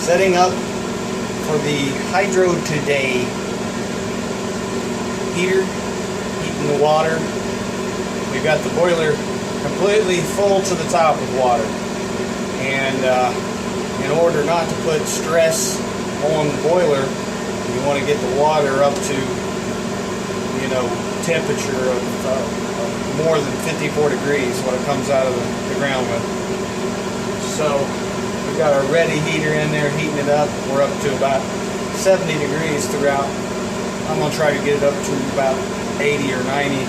Setting up for the Hydro Today heater, heating the water. We've got the boiler completely full to the top with water, and in order not to put stress on the boiler, you want to get the water up to, you know, temperature of more than 54 degrees when it comes out of the ground with. So we've got our ready heater in there heating it up. We're up to about 70 degrees throughout. I'm going to try to get it up to about 80 or 90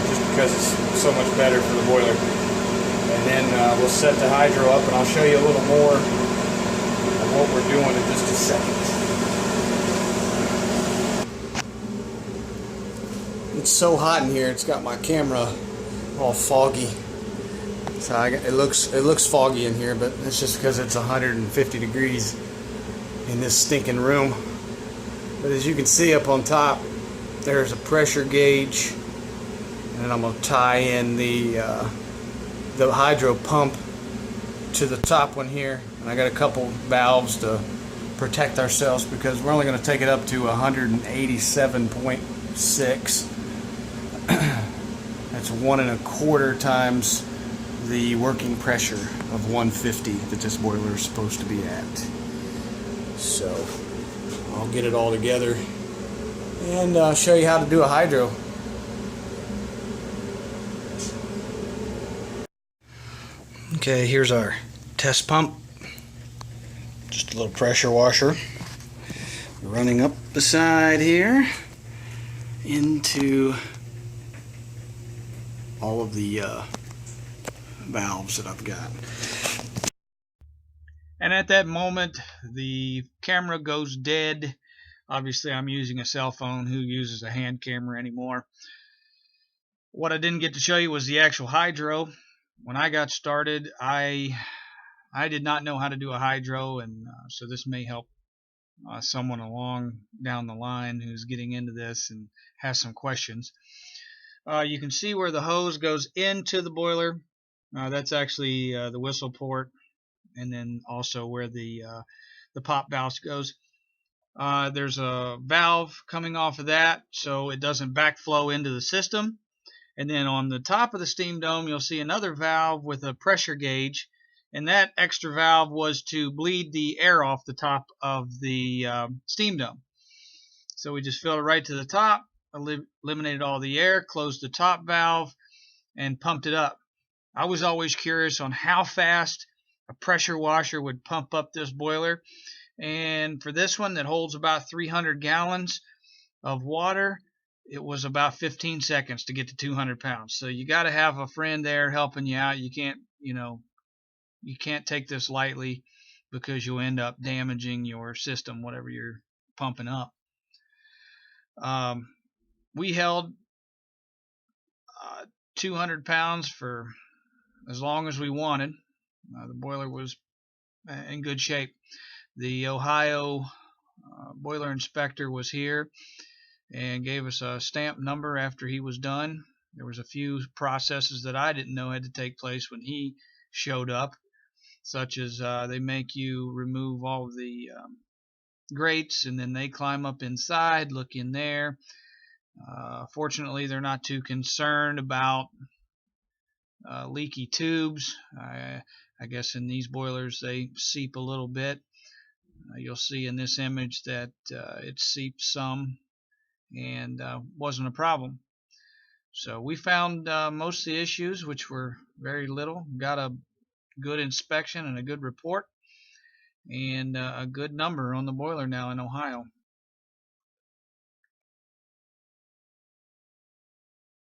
just because it's so much better for the boiler. And then we'll set the hydro up, and I'll show you a little more of what we're doing in just a second. It's so hot in here, it's got my camera all foggy. So it looks foggy in here, but it's just because it's 150 degrees in this stinking room. But as you can see up on top, there's a pressure gauge, and I'm going to tie in the hydro pump to the top one here. And I got a couple valves to protect ourselves because we're only going to take it up to 187.6. That's 1 1/4 times the working pressure of 150 that this boiler is supposed to be at. So I'll get it all together and show you how to do a hydro. Okay, here's our test pump. Just a little pressure washer running up the side here into all of the valves that I've got. And at that moment, the camera goes dead. Obviously, I'm using a cell phone. Who uses a hand camera anymore? What I didn't get to show you was the actual hydro. When I got started, I did not know how to do a hydro, and so this may help someone along down the line who's getting into this and has some questions. You can see where the hose goes into the boiler. That's actually the whistle port, and then also where the pop valve goes. There's a valve coming off of that so it doesn't backflow into the system. And then on the top of the steam dome, you'll see another valve with a pressure gauge, and that extra valve was to bleed the air off the top of the steam dome. So we just filled it right to the top, eliminated all the air, closed the top valve, and pumped it up. I was always curious on how fast a pressure washer would pump up this boiler, and for this one that holds about 300 gallons of water, it was about 15 seconds to get to 200 pounds. So you got to have a friend there helping you out. You can't, you can't take this lightly because you'll end up damaging your system, whatever you're pumping up. We held 200 pounds for as long as we wanted. The boiler was in good shape. The Ohio boiler inspector was here and gave us a stamp number after he was done. There was a few processes that I didn't know had to take place when he showed up, such as they make you remove all of the grates, and then they climb up inside, look in there. Fortunately, they're not too concerned about leaky tubes. I guess in these boilers they seep a little bit. You'll see in this image that it seeps some, and wasn't a problem. So we found most of the issues, which were very little. Got a good inspection and a good report, and a good number on the boiler now in Ohio.